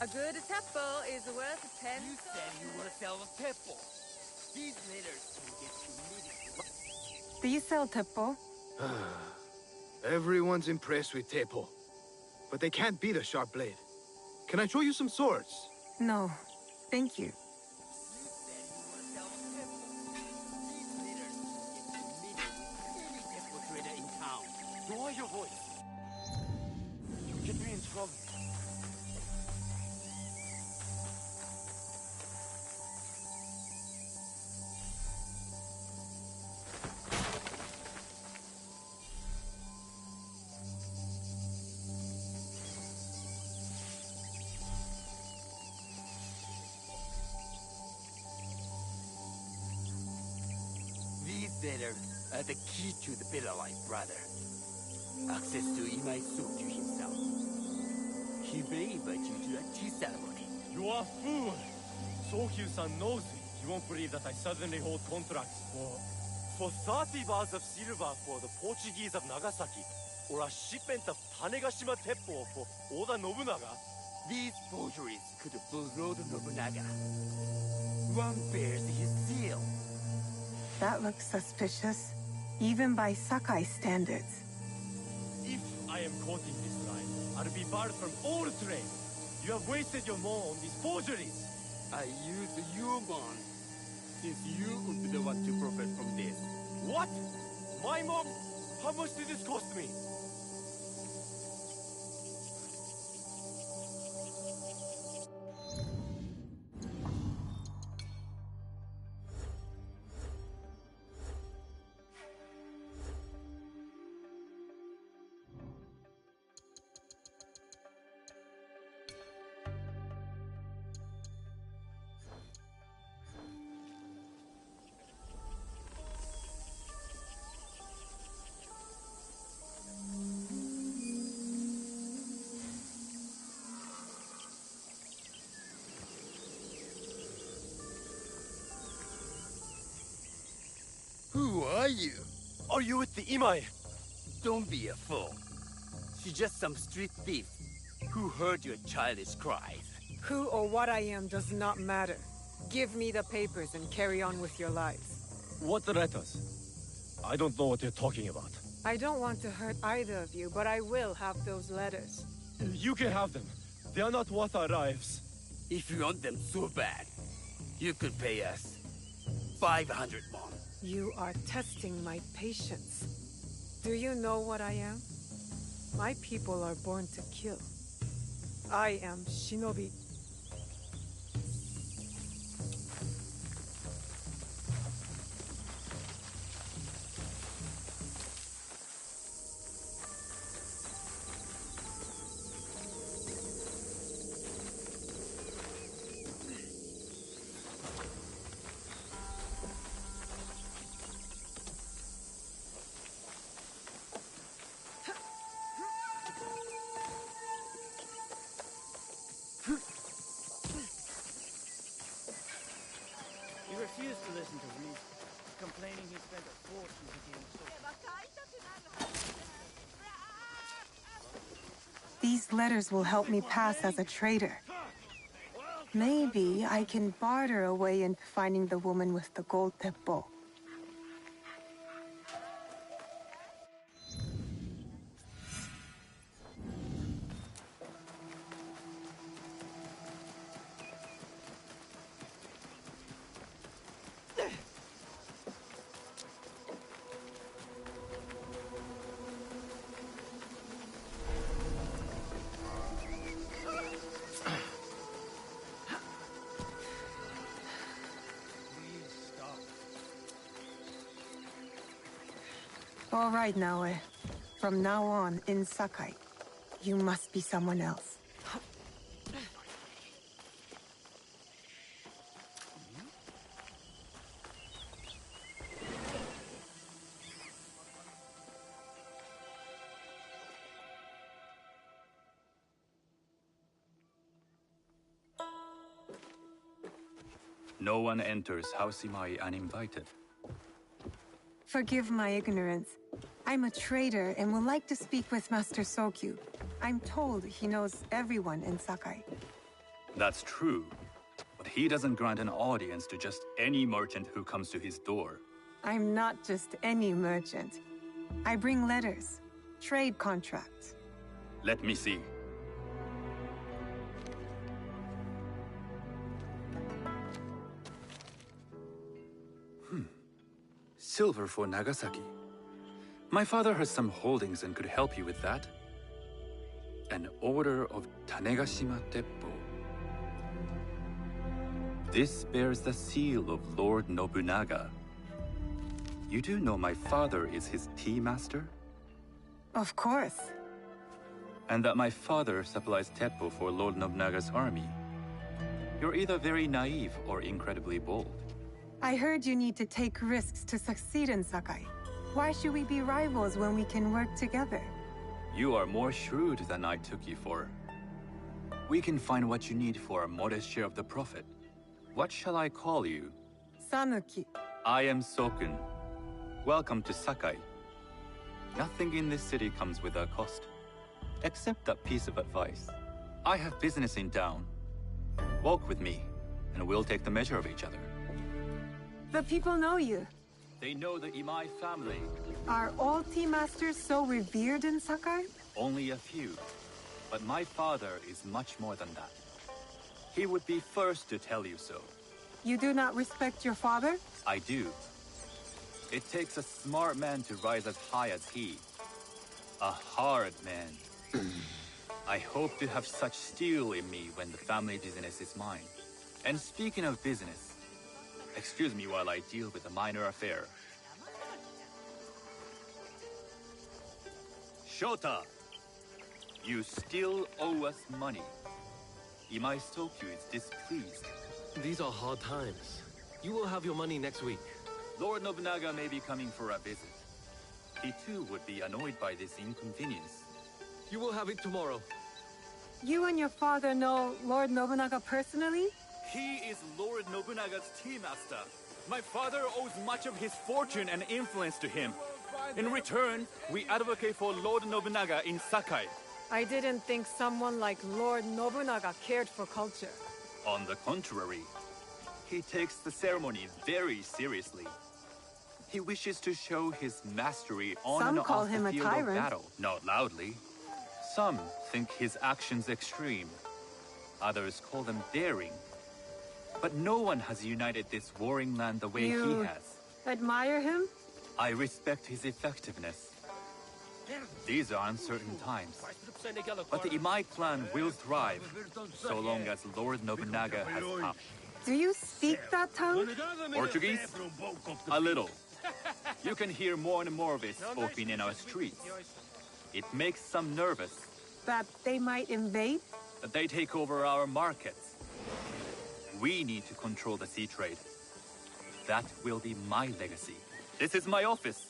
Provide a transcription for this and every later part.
A good teppo is worth 10. You said you were selling teppo. These letters can get immediately. Do you sell teppo? Everyone's impressed with teppo, but they can't beat a sharp blade. Can I show you some swords? No, thank you. Lower your voice. You get me in trouble. These letters are the key to the better life, brother. Access to Imai Sokyu himself. He may invite you to a tea ceremony. You are a fool! Sokyu-san knows me. He won't believe that I suddenly hold contracts for 30 bars of silver for the Portuguese of Nagasaki, or a shipment of Tanegashima Teppo for Oda Nobunaga. These forgeries could blow Lord Nobunaga. One bears his seal. That looks suspicious, even by Sakai standards. If I am caught in this lie, I'll be barred from all trade. You have wasted your mon on these forgeries. I use your mon, since you would be the one to profit from this. What? My mon? How much did this cost me? Who are you? Are you with the Imai? Don't be a fool. She's just some street thief who heard your childish cries. Who or what I am does not matter. Give me the papers and carry on with your lives. What letters? I don't know what you're talking about. I don't want to hurt either of you, but I will have those letters. You can have them. They are not worth our lives. If you want them so bad, you could pay us 500 mon. You are testing my patience. Do you know what I am? My people are born to kill. I am Shinobi. These letters will help me pass as a trader. Maybe I can barter a way into finding the woman with the gold teppo. All right, Naoe. From now on, in Sakai, you must be someone else. No one enters House Imai uninvited. Forgive my ignorance. I'm a trader and would like to speak with Master Sokyu. I'm told he knows everyone in Sakai. That's true, but he doesn't grant an audience to just any merchant who comes to his door. I'm not just any merchant. I bring letters, trade contracts. Let me see. Silver for Nagasaki. My father has some holdings and could help you with that. An order of Tanegashima Teppo. This bears the seal of Lord Nobunaga. You do know my father is his tea master? Of course. And that my father supplies Teppo for Lord Nobunaga's army. You're either very naive or incredibly bold. I heard you need to take risks to succeed in Sakai. Why should we be rivals when we can work together? You are more shrewd than I took you for. We can find what you need for a modest share of the profit. What shall I call you? Sanuki. I am Sokun. Welcome to Sakai. Nothing in this city comes without cost. Except that piece of advice. I have business in town. Walk with me, and we'll take the measure of each other. The people know you. They know the Imai family. Are all tea masters so revered in Sakai? Only a few. But my father is much more than that. He would be first to tell you so. You do not respect your father? I do. It takes a smart man to rise as high as he. A hard man. I hope to have such steel in me when the family business is mine. And speaking of business, excuse me while I deal with a minor affair. Shota! You still owe us money. Imai Sokyu is displeased. These are hard times. You will have your money next week. Lord Nobunaga may be coming for a visit. He too would be annoyed by this inconvenience. You will have it tomorrow. You and your father know Lord Nobunaga personally? He is Lord Nobunaga's tea master. My father owes much of his fortune and influence to him. In return, we advocate for Lord Nobunaga in Sakai. I didn't think someone like Lord Nobunaga cared for culture. On the contrary, he takes the ceremony very seriously. He wishes to show his mastery on and off the field of battle. Not loudly. Some think his actions extreme. Others call them daring. But no one has united this warring land the way he has. Admire him? I respect his effectiveness. These are uncertain times. But the Imai clan will thrive, so long as Lord Nobunaga has come. Do you speak that tongue? Portuguese? A little. You can hear more and more of it spoken in our streets. It makes some nervous. That they might invade? That they take over our markets. We need to control the sea trade. That will be my legacy. This is my office.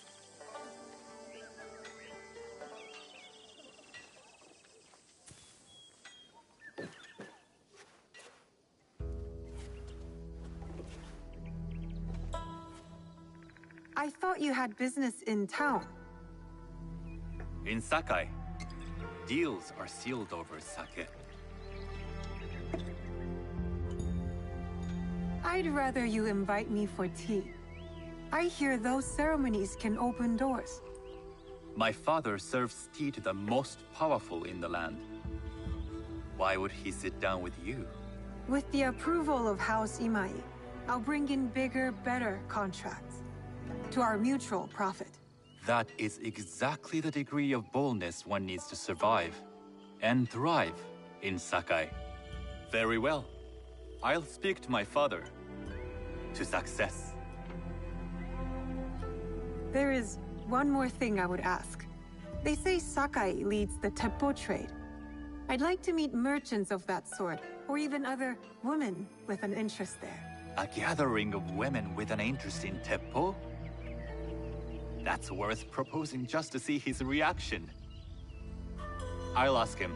I thought you had business in town. In Sakai. Deals are sealed over sake. I'd rather you invite me for tea. I hear those ceremonies can open doors. My father serves tea to the most powerful in the land. Why would he sit down with you? With the approval of House Imai, I'll bring in bigger, better contracts. To our mutual profit. That is exactly the degree of boldness one needs to survive and thrive in Sakai. Very well. I'll speak to my father. To success. There is one more thing I would ask. They say Sakai leads the teppo trade. I'd like to meet merchants of that sort, or even other women with an interest there. A gathering of women with an interest in teppo? That's worth proposing just to see his reaction. I'll ask him.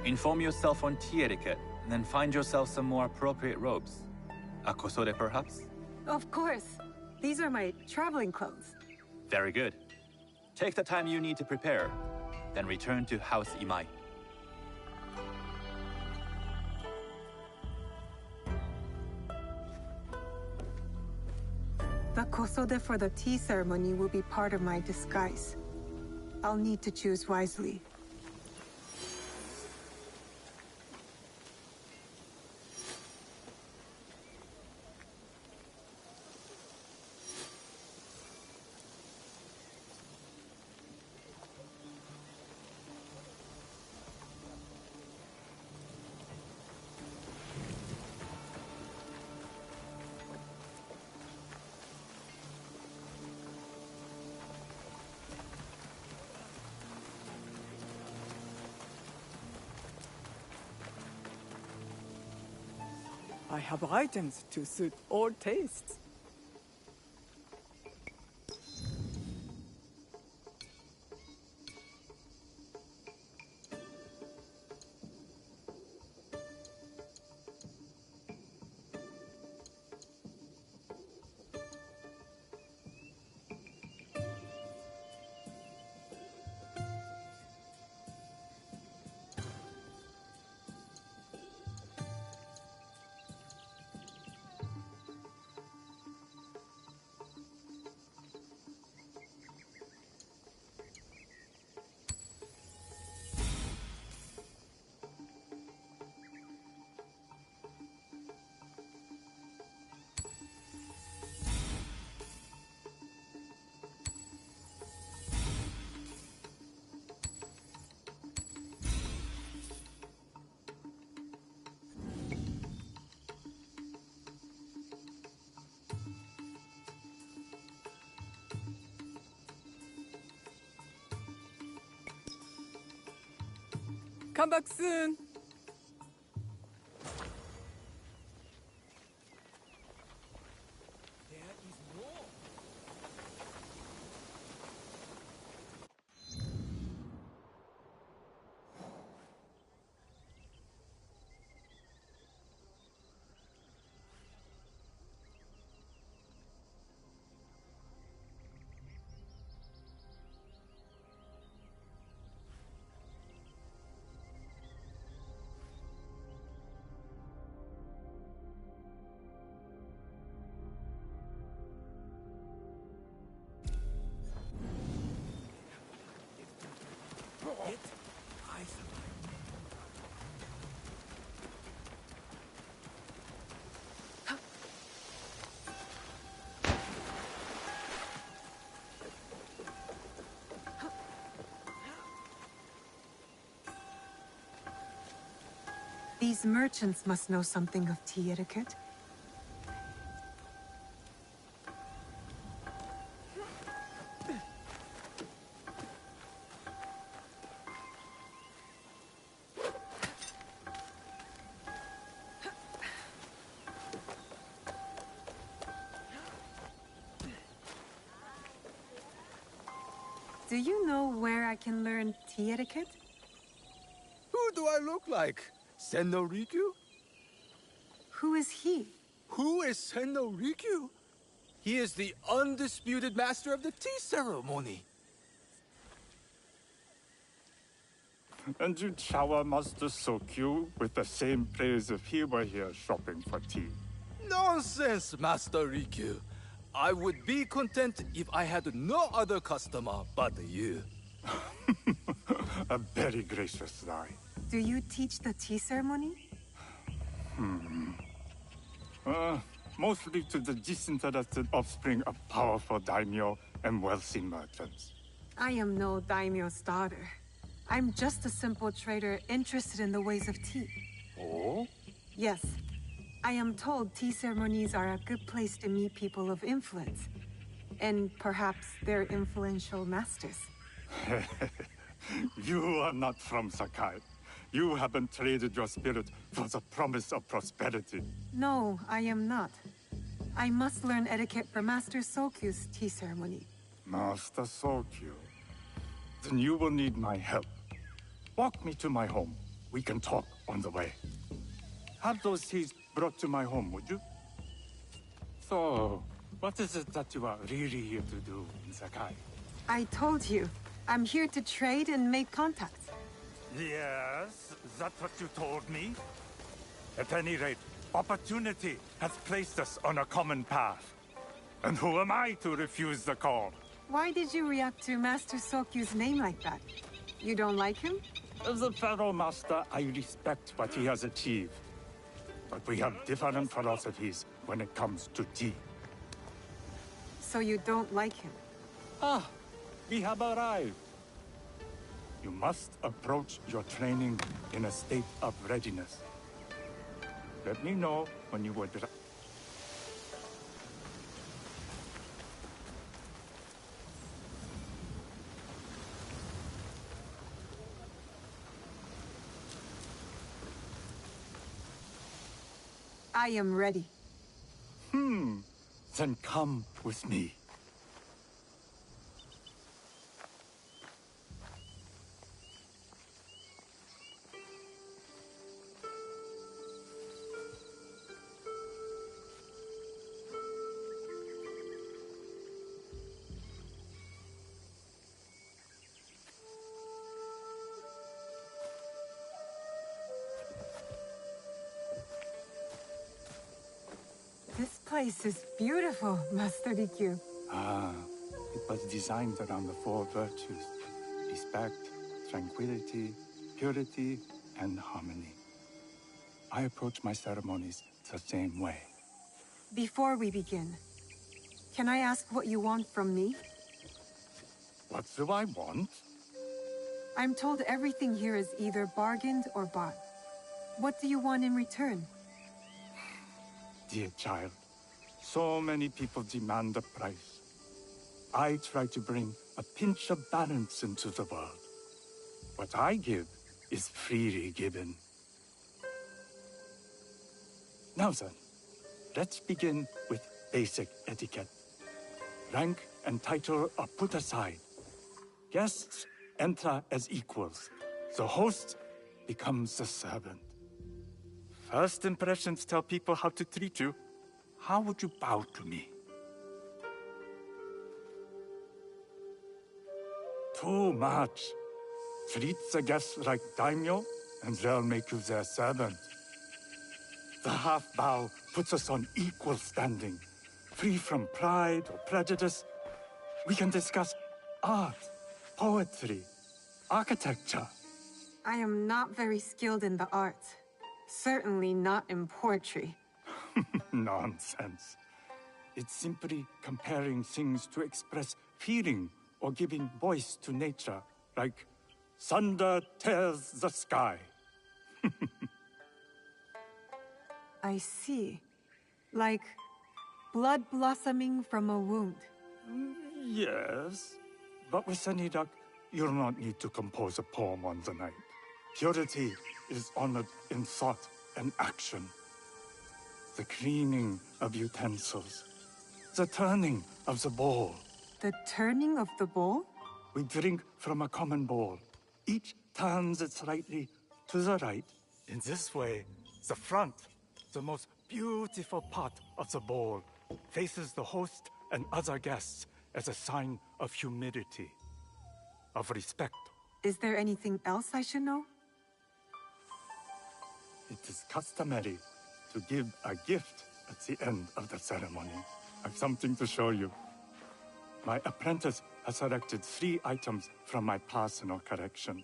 Inform yourself on tea etiquette, and then find yourself some more appropriate robes. A kosode, perhaps? Of course. These are my traveling clothes. Very good. Take the time you need to prepare, then return to House Imai. The kosode for the tea ceremony will be part of my disguise. I'll need to choose wisely. I have items to suit all tastes. Come back soon. These merchants must know something of tea etiquette. Do you know where I can learn tea etiquette? Who do I look like? Senno Rikyu? Who is he? Who is Senno Rikyu? He is the undisputed master of the tea ceremony. And you'd shower Master Sokyu with the same praise if he were here shopping for tea. Nonsense, Master Rikyu. I would be content if I had no other customer but you. A very gracious lie. Do you teach the tea ceremony? Mostly to the disinterested offspring of powerful daimyo and wealthy merchants. I am no daimyo's daughter. I'm just a simple trader interested in the ways of tea. Oh? Yes. I am told tea ceremonies are a good place to meet people of influence. And perhaps their influential masters. You are not from Sakai. You haven't traded your spirit for the promise of prosperity. No, I am not. I must learn etiquette for Master Sokyu's tea ceremony. Master Sokyu. Then you will need my help. Walk me to my home. We can talk on the way. Have those teas brought to my home, would you? So, what is it that you are really here to do in Sakai? I told you. I'm here to trade and make contacts. Yes, that's what you told me. At any rate, opportunity has placed us on a common path. And who am I to refuse the call? Why did you react to Master Sokyu's name like that? You don't like him? As a Pharaoh Master, I respect what he has achieved. But we have different philosophies when it comes to tea. So you don't like him? Ah, we have arrived. You must approach your training in a state of readiness. Let me know when you would. I am ready. Then come with me. This place is beautiful, Master Rikyu. Ah, it was designed around the four virtues: respect, tranquility, purity, and harmony. I approach my ceremonies the same way. Before we begin, can I ask what you want from me? What do I want? I'm told everything here is either bargained or bought. What do you want in return? Dear child, so many people demand a price. I try to bring a pinch of balance into the world. What I give is freely given. Now then, let's begin with basic etiquette. Rank and title are put aside. Guests enter as equals. The host becomes the servant. First impressions tell people how to treat you. How would you bow to me? Too much. Treat the guests like daimyo, and they'll make you their servant. The half bow puts us on equal standing, free from pride or prejudice. We can discuss art, poetry, architecture. I am not very skilled in the arts. Certainly not in poetry. Nonsense. It's simply comparing things to express feeling or giving voice to nature, like thunder tears the sky. I see. Like blood blossoming from a wound. Yes, but with any luck, you'll not need to compose a poem on the night. Purity is honored in thought and action. The cleaning of utensils. The turning of the bowl. The turning of the bowl? We drink from a common bowl. Each turns it slightly to the right. In this way, the front, the most beautiful part of the bowl, faces the host and other guests as a sign of humility, of respect Is there anything else I should know? It is customary to give a gift at the end of the ceremony. I've something to show you. My apprentice has selected 3 items from my personal collection.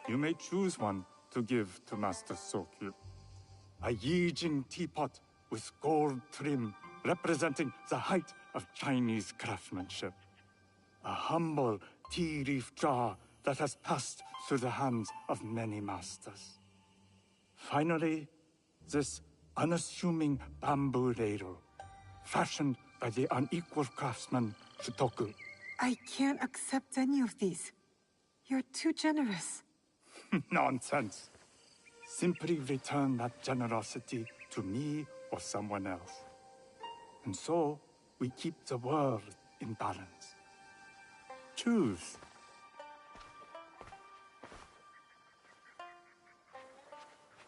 You may choose one to give to Master Sokyu. A Yijing teapot with gold trim representing the height of Chinese craftsmanship. A humble tea leaf jar that has passed through the hands of many masters. Finally, this unassuming bamboo ladle, fashioned by the unequal craftsman Futoku. I can't accept any of these. You're too generous. Nonsense. Simply return that generosity to me or someone else. And so, we keep the world in balance. Choose.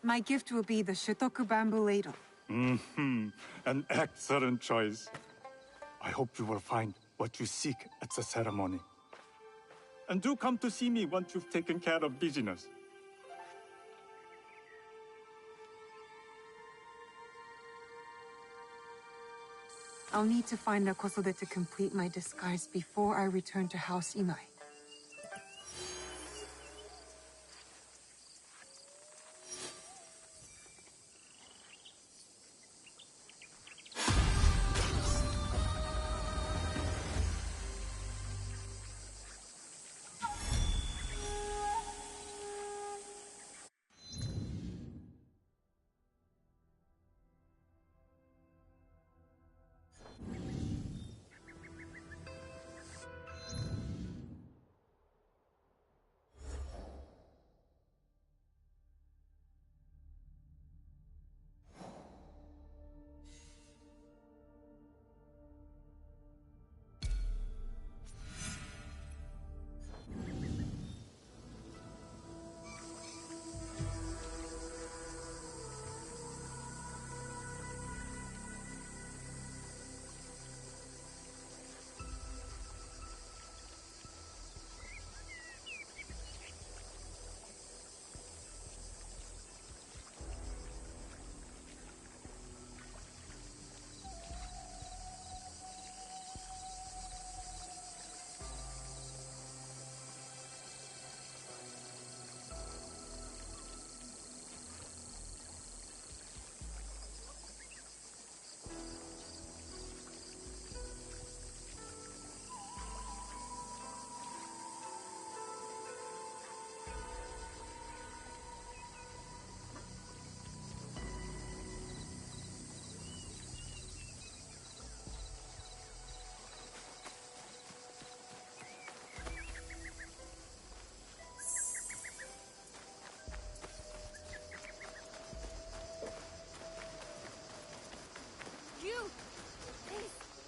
My gift will be the Shitoku bamboo ladle. An excellent choice. I hope you will find what you seek at the ceremony. And do come to see me once you've taken care of business. I'll need to find a Kosode to complete my disguise before I return to House Imai.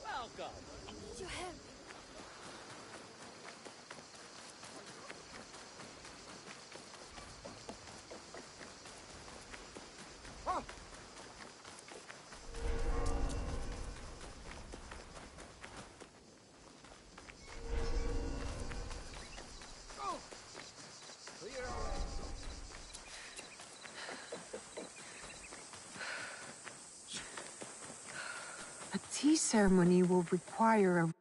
Welcome. I need your help. A tea ceremony will require a...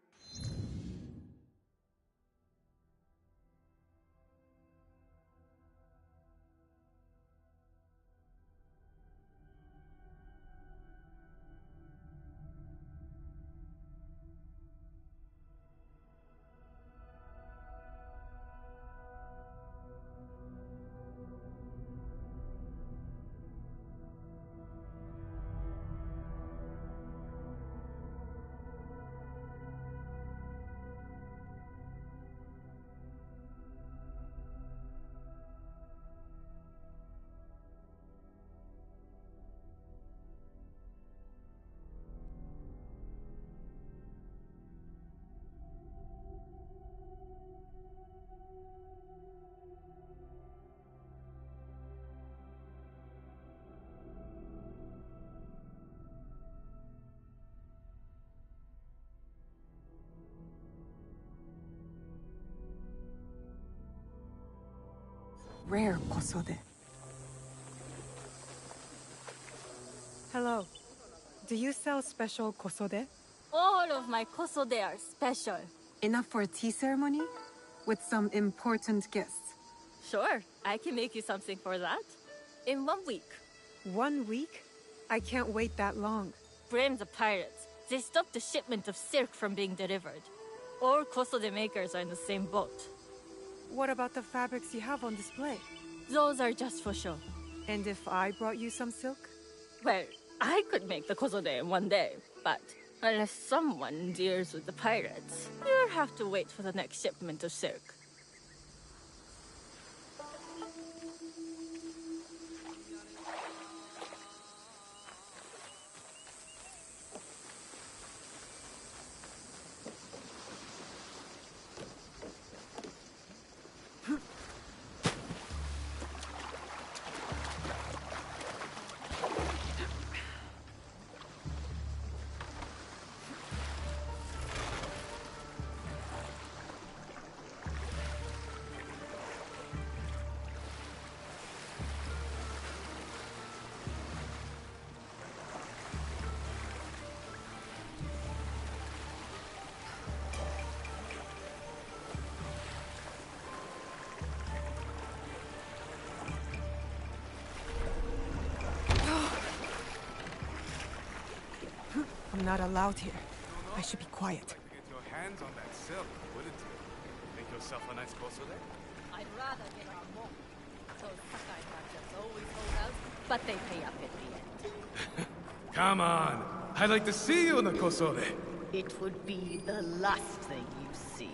Rare kosode. Hello. Do you sell special kosode? All of my kosode are special. Enough for a tea ceremony? With some important guests? Sure, I can make you something for that. In 1 week. 1 week? I can't wait that long. Blame the pirates. They stopped the shipment of silk from being delivered. All kosode makers are in the same boat. What about the fabrics you have on display? Those are just for show. And if I brought you some silk? Well, I could make the kosode in 1 day, but unless someone deals with the pirates, you'll have to wait for the next shipment of silk. I'm not allowed here. I should be quiet. Get your hands on that silk, wouldn't you? Make yourself a nice kosode? I'd rather get our more. Those Sakai merchants always hold out, but they pay up at the end. Come on! I'd like to see you in the kosode! It would be the last thing you see.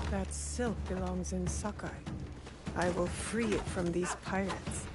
That silk belongs in Sakai. I will free it from these pirates.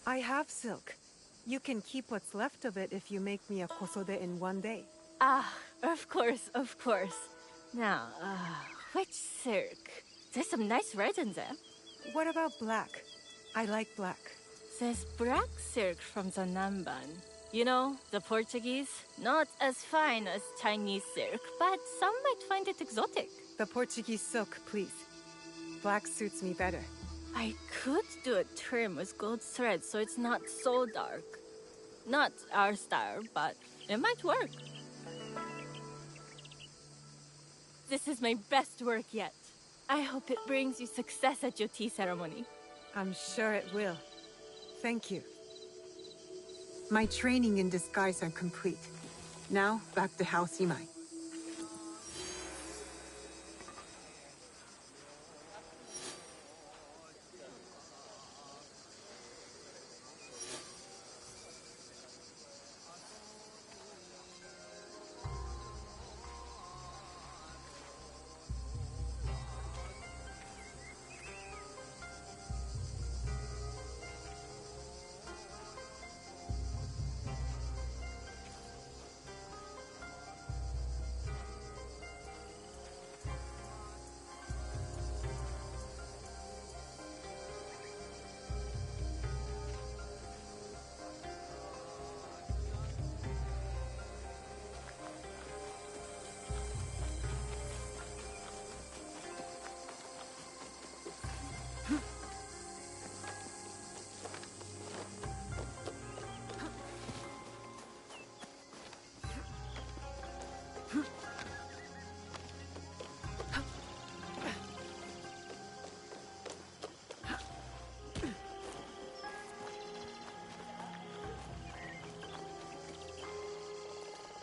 I have silk. You can keep what's left of it if you make me a kosode in one day. Ah, of course, of course. Now, which silk? There's some nice red in there. What about black? I like black. There's black silk from the Namban. You know, the Portuguese. Not as fine as Chinese silk, but some might find it exotic. The Portuguese silk, please. Black suits me better. I could do a trim with gold thread so it's not so dark. Not our style, but it might work. This is my best work yet. I hope it brings you success at your tea ceremony. I'm sure it will. Thank you. My training in disguise are complete. Now, back to House Imai.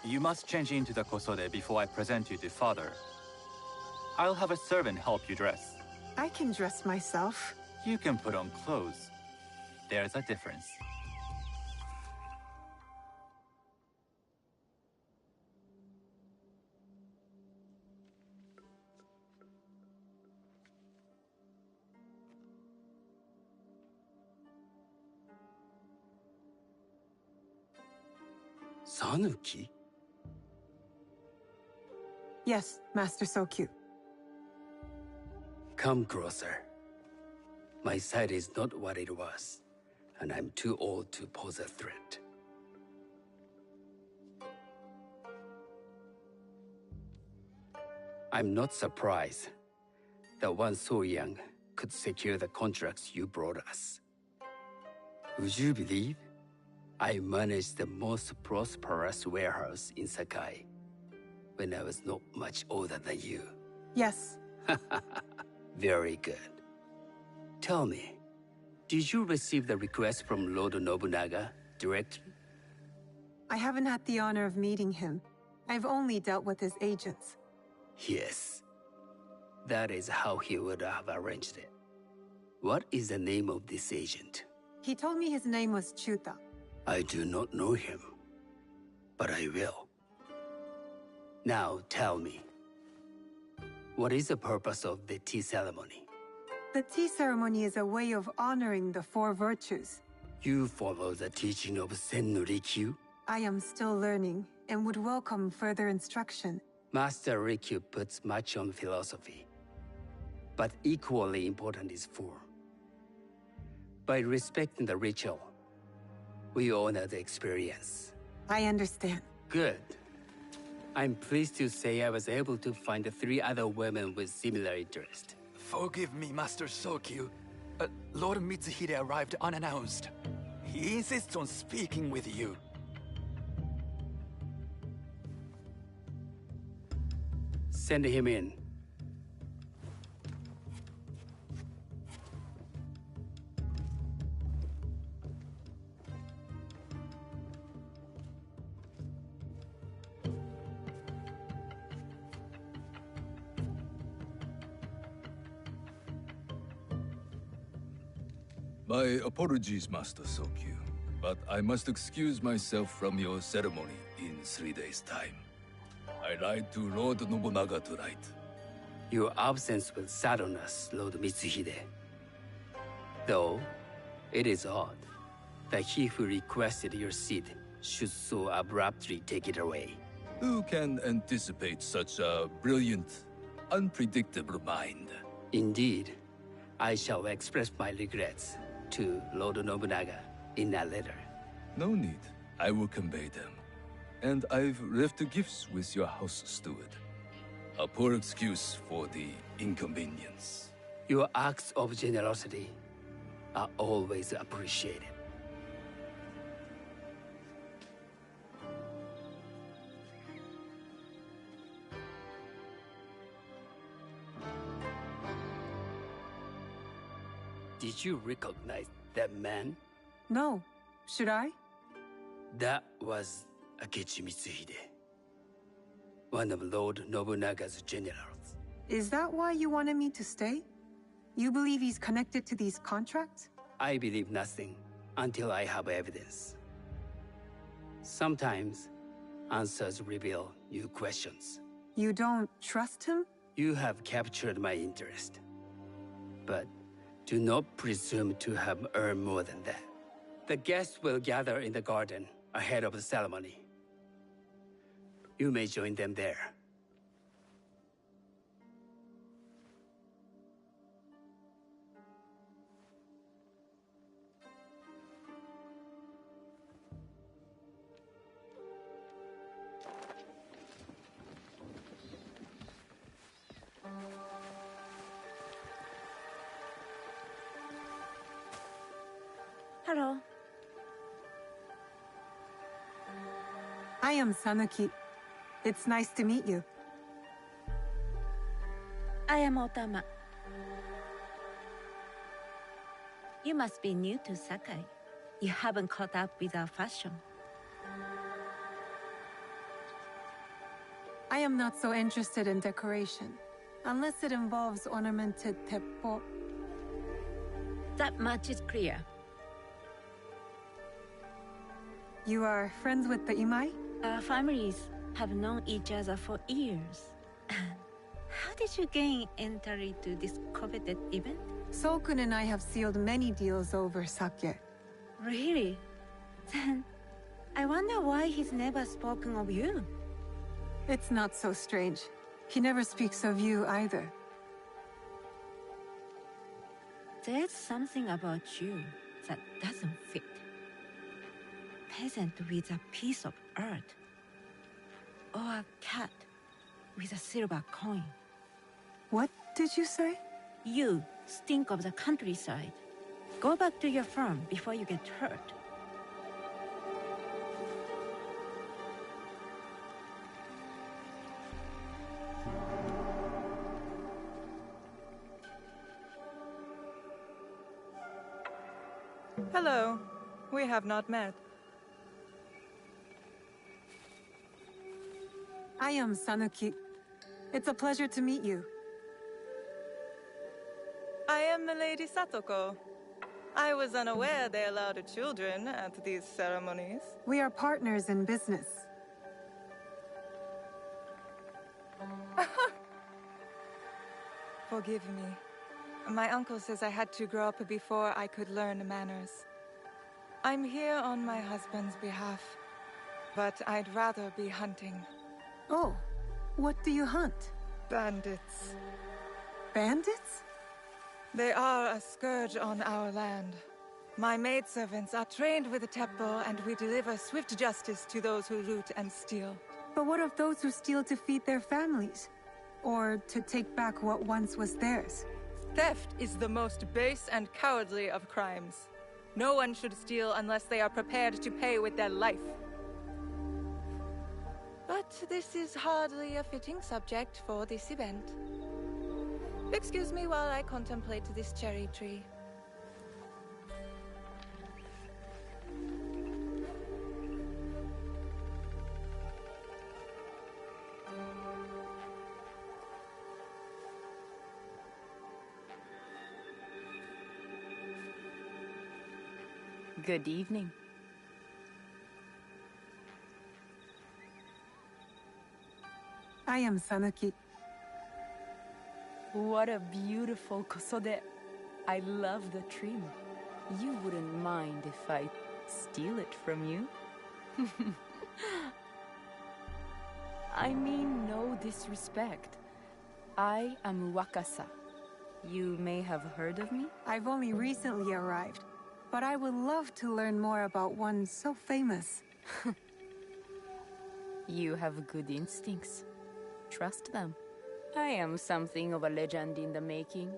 You must change into the kosode before I present you to father. I'll have a servant help you dress. I can dress myself. You can put on clothes. There's a difference. Sanuki? Yes, Master Sokyu. Come closer. My sight is not what it was, and I'm too old to pose a threat. I'm not surprised that one so young could secure the contracts you brought us. Would you believe I managed the most prosperous warehouse in Sakai when I was not much older than you? Yes. Very good. Tell me, did you receive the request from Lord Nobunaga directly? I haven't had the honor of meeting him. I've only dealt with his agents. Yes. That is how he would have arranged it. What is the name of this agent? He told me his name was Chuta. I do not know him, but I will. Now tell me, what is the purpose of the tea ceremony? The tea ceremony is a way of honoring the four virtues. You follow the teaching of Sen no Rikyu? I am still learning and would welcome further instruction. Master Rikyu puts much on philosophy, but equally important is form. By respecting the ritual, we honor the experience. I understand. Good. I'm pleased to say I was able to find 3 other women with similar interest. Forgive me, Master Sokyu. Lord Mitsuhide arrived unannounced. He insists on speaking with you. Send him in. My apologies, Master Sokyu, but I must excuse myself from your ceremony in 3 days' time. I lied to Lord Nobunaga tonight. Your absence will sadden us, Lord Mitsuhide. Though, it is odd. that he who requested your seat should so abruptly take it away. Who can anticipate such a brilliant, unpredictable mind? Indeed, I shall express my regrets to Lord Nobunaga in a letter. No need. I will convey them. And I've left the gifts with your house steward. A poor excuse for the inconvenience. Your acts of generosity are always appreciated. Did you recognize that man? No. Should I? That was Akechi Mitsuhide, one of Lord Nobunaga's generals. Is that why you wanted me to stay? You believe he's connected to these contracts? I believe nothing until I have evidence. Sometimes, answers reveal new questions. You don't trust him? You have captured my interest. But do not presume to have earned more than that. The guests will gather in the garden ahead of the ceremony. You may join them there. Hello. I am Sanuki. It's nice to meet you. I am Otama. You must be new to Sakai. You haven't caught up with our fashion. I am not so interested in decoration, unless it involves ornamented teppo. That much is clear. You are friends with the Imai? Our families have known each other for years. How did you gain entry to this coveted event? Sokun and I have sealed many deals over sake. Really? Then, I wonder why he's never spoken of you. It's not so strange. He never speaks of you either. There's something about you that doesn't fit. Peasant with a piece of earth. Or a cat with a silver coin. What did you say? You stink of the countryside. Go back to your farm before you get hurt. Hello. We have not met. I am Sanuki. It's a pleasure to meet you. I am Milady Satoko. I was unaware they allowed children at these ceremonies. We are partners in business. Forgive me. My uncle says I had to grow up before I could learn manners. I'm here on my husband's behalf, but I'd rather be hunting. Oh, what do you hunt? Bandits. Bandits? They are a scourge on our land. My maidservants are trained with the teppo, and we deliver swift justice to those who loot and steal. But what of those who steal to feed their families? Or to take back what once was theirs? Theft is the most base and cowardly of crimes. No one should steal unless they are prepared to pay with their life. But this is hardly a fitting subject for this event. Excuse me while I contemplate this cherry tree. Good evening. I am Sanuki. What a beautiful kosode. I love the trim. You wouldn't mind if I steal it from you? I mean no disrespect. I am Wakasa. You may have heard of me? I've only recently arrived, but I would love to learn more about one so famous. You have good instincts. Trust them. I am something of a legend in the making.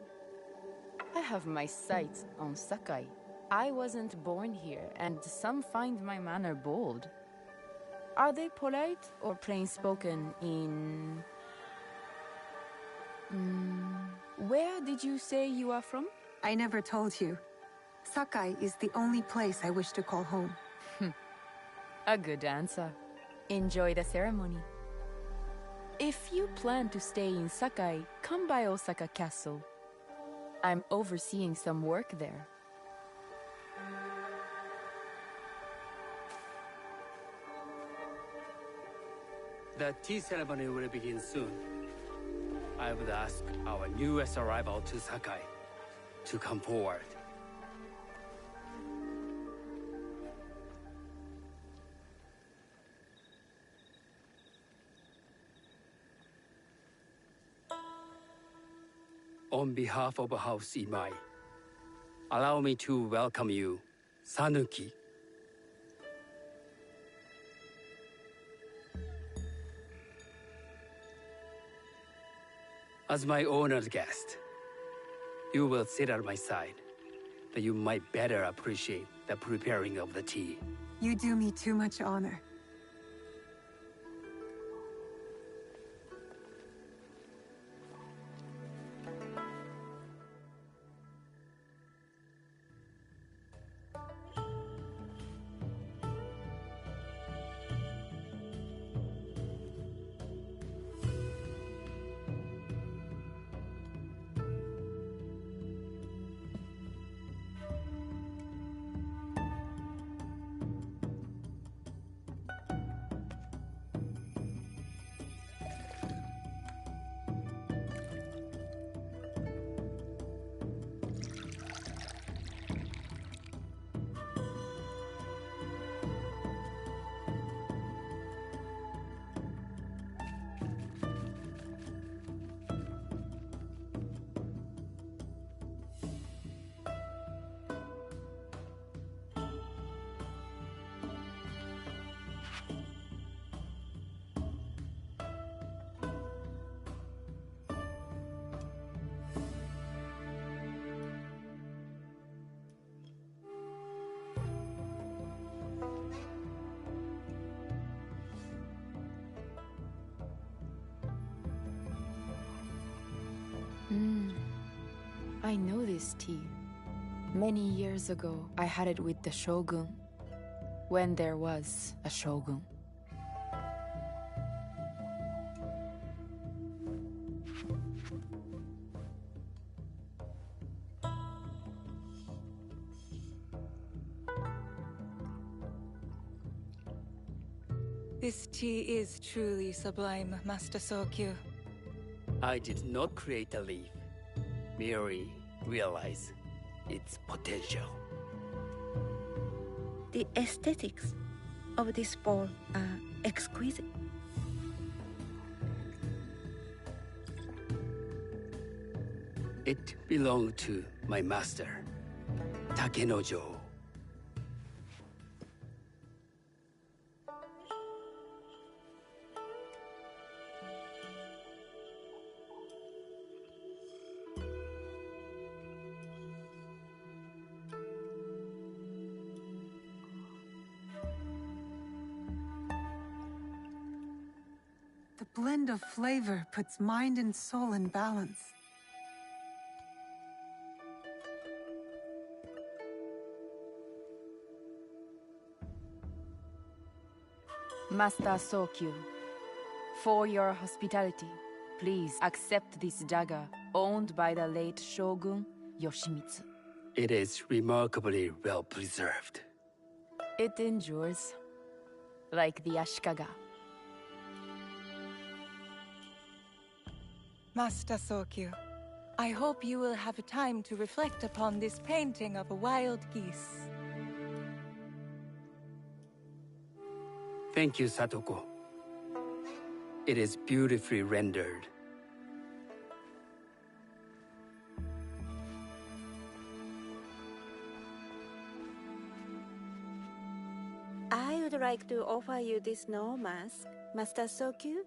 I have my sights on Sakai. I wasn't born here, and some find my manner bold. Are they polite or plain-spoken in... Where did you say you are from? I never told you. Sakai is the only place I wish to call home. A good answer. Enjoy the ceremony. If you plan to stay in Sakai, come by Osaka Castle. I'm overseeing some work there. The tea ceremony will begin soon. I would ask our newest arrival to Sakai to come forward. On behalf of House Imai, allow me to welcome you, Sanuki. As my honored guest, you will sit at my side, that you might better appreciate the preparing of the tea. You do me too much honor. I know this tea. Many years ago, I had it with the shogun, when there was a shogun. This tea is truly sublime, Master Sokyu. I did not create the leaf, merely realize its potential. The aesthetics of this bowl are exquisite. It belonged to my master, Takenojo. The blend of flavor puts mind and soul in balance. Master Sokyu, for your hospitality, please accept this dagger owned by the late Shogun Yoshimitsu. It is remarkably well preserved. It endures, like the Ashikaga. Master Sokyu, I hope you will have time to reflect upon this painting of a wild geese. Thank you, Satoko. It is beautifully rendered. I would like to offer you this snow mask, Master Sokyu,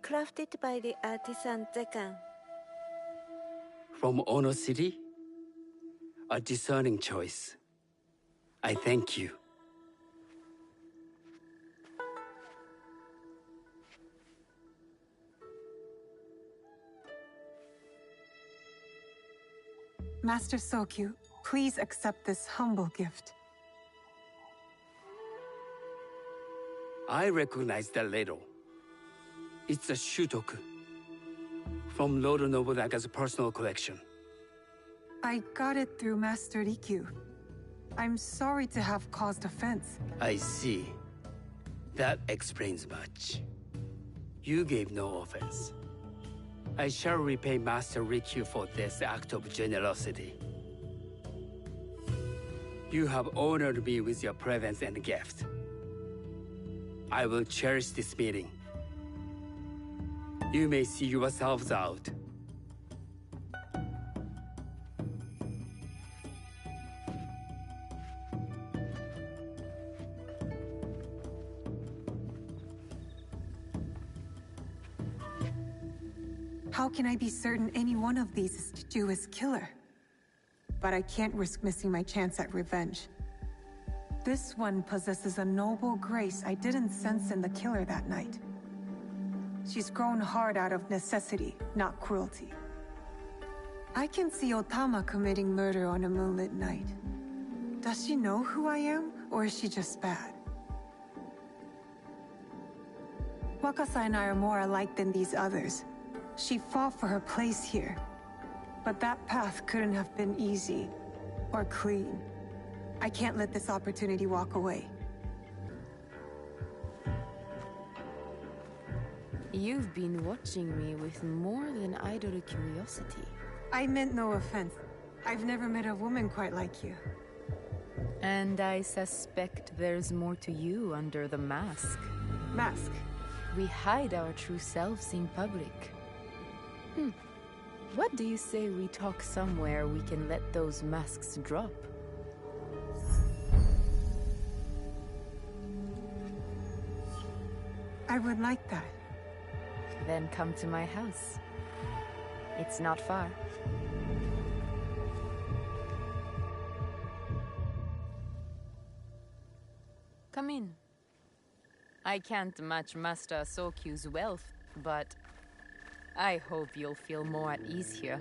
crafted by the artisan Zekan. From Ono City? A discerning choice. I thank you. Master Sokyu, please accept this humble gift. I recognize that ladle. It's a shutoku from Lord Nobunaga's personal collection. I got it through Master Rikyu. I'm sorry to have caused offense. I see. That explains much. You gave no offense. I shall repay Master Rikyu for this act of generosity. You have honored me with your presence and gift. I will cherish this meeting. You may see yourselves out. How can I be certain any one of these is to do his killer? But I can't risk missing my chance at revenge. This one possesses a noble grace I didn't sense in the killer that night. She's grown hard out of necessity, not cruelty. I can see Otama committing murder on a moonlit night. Does she know who I am, or is she just bad? Wakasa and I are more alike than these others. She fought for her place here. But that path couldn't have been easy or clean. I can't let this opportunity walk away. You've been watching me with more than idle curiosity. I meant no offense. I've never met a woman quite like you. And I suspect there's more to you under the mask. Mask? We hide our true selves in public. What do you say we talk somewhere we can let those masks drop? I would like that. Then come to my house. It's not far. Come in. I can't match Master Sokyu's wealth, but I hope you'll feel more at ease here.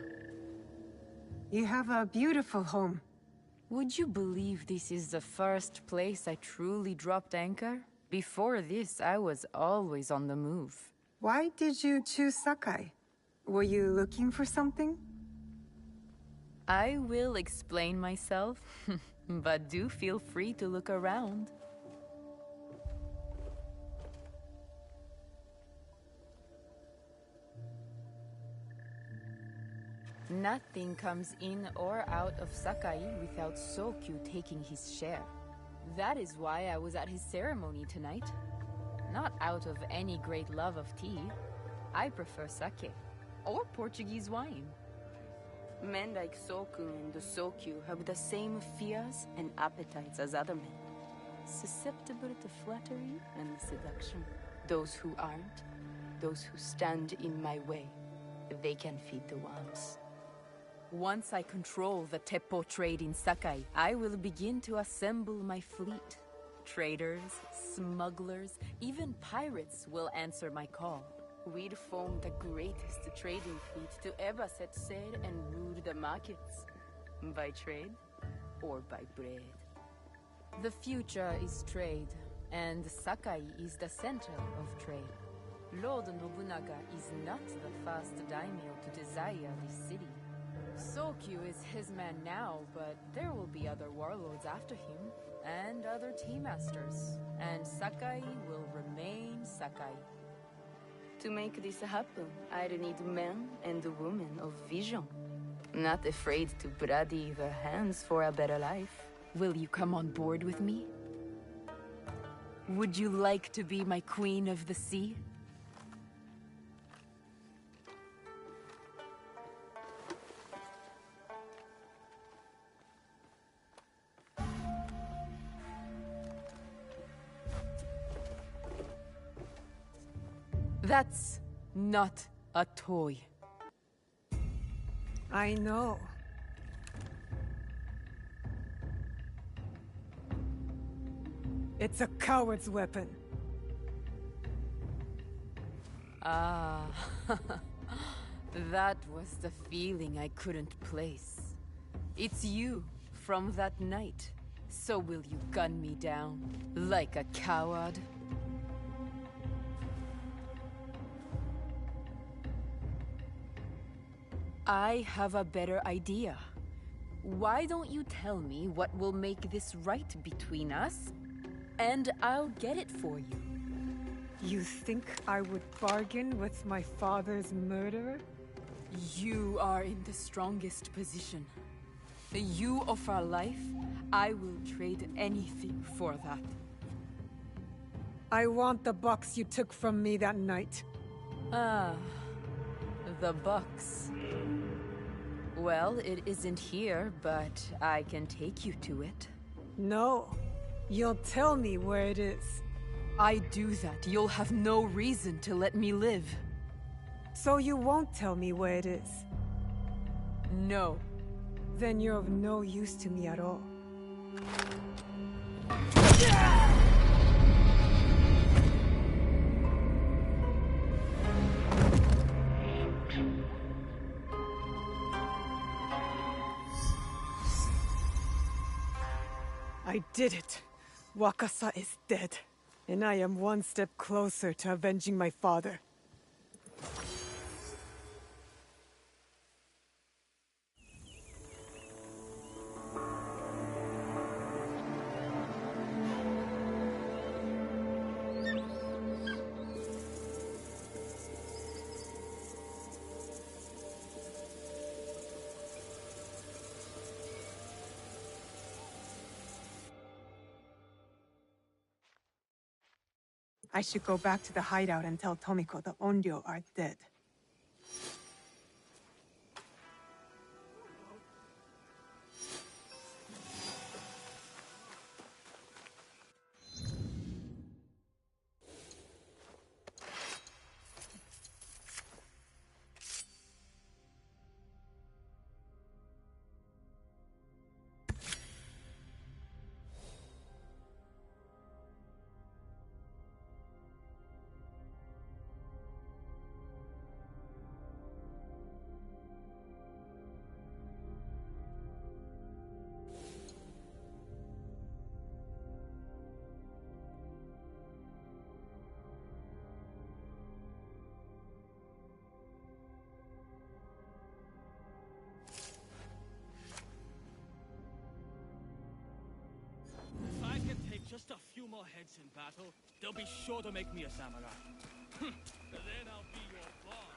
You have a beautiful home. Would you believe this is the first place I truly dropped anchor? Before this, I was always on the move. Why did you choose Sakai? Were you looking for something? I will explain myself, but do feel free to look around. Nothing comes in or out of Sakai without Sokyu taking his share. That is why I was at his ceremony tonight. Not out of any great love of tea. I prefer sake, or Portuguese wine. Men like Soku and the Sokyu have the same fears and appetites as other men. Susceptible to flattery and seduction. Those who aren't, those who stand in my way, they can feed the worms. Once I control the Teppo trade in Sakai, I will begin to assemble my fleet. Traders, smugglers, even pirates will answer my call. We'd form the greatest trading fleet to ever set sail and rule the markets. By trade or by bread. The future is trade, and Sakai is the center of trade. Lord Nobunaga is not the first daimyo to desire this city. Sokyu is his man now, but there will be other warlords after him, and other tea masters, and Sakai will remain Sakai. To make this happen, I'd need men and women of vision. Not afraid to bloody their hands for a better life. Will you come on board with me? Would you like to be my queen of the sea? That's not a toy. I know. It's a coward's weapon. Ah, that was the feeling I couldn't place. It's you from that night. So will you gun me down like a coward? I have a better idea. Why don't you tell me what will make this right between us, and I'll get it for you. You think I would bargain with my father's murderer? You are in the strongest position. You offer life, I will trade anything for that. I want the box you took from me that night. Ah, the box. Well, it isn't here, but I can take you to it. No. You'll tell me where it is. I do that, you'll have no reason to let me live. So you won't tell me where it is? No. Then you're of no use to me at all. I did it. Wakasa is dead, and I am one step closer to avenging my father. I should go back to the hideout and tell Tomiko the Onryo are dead. Just a few more heads in battle, they'll be sure to make me a samurai. Then I'll be your boss.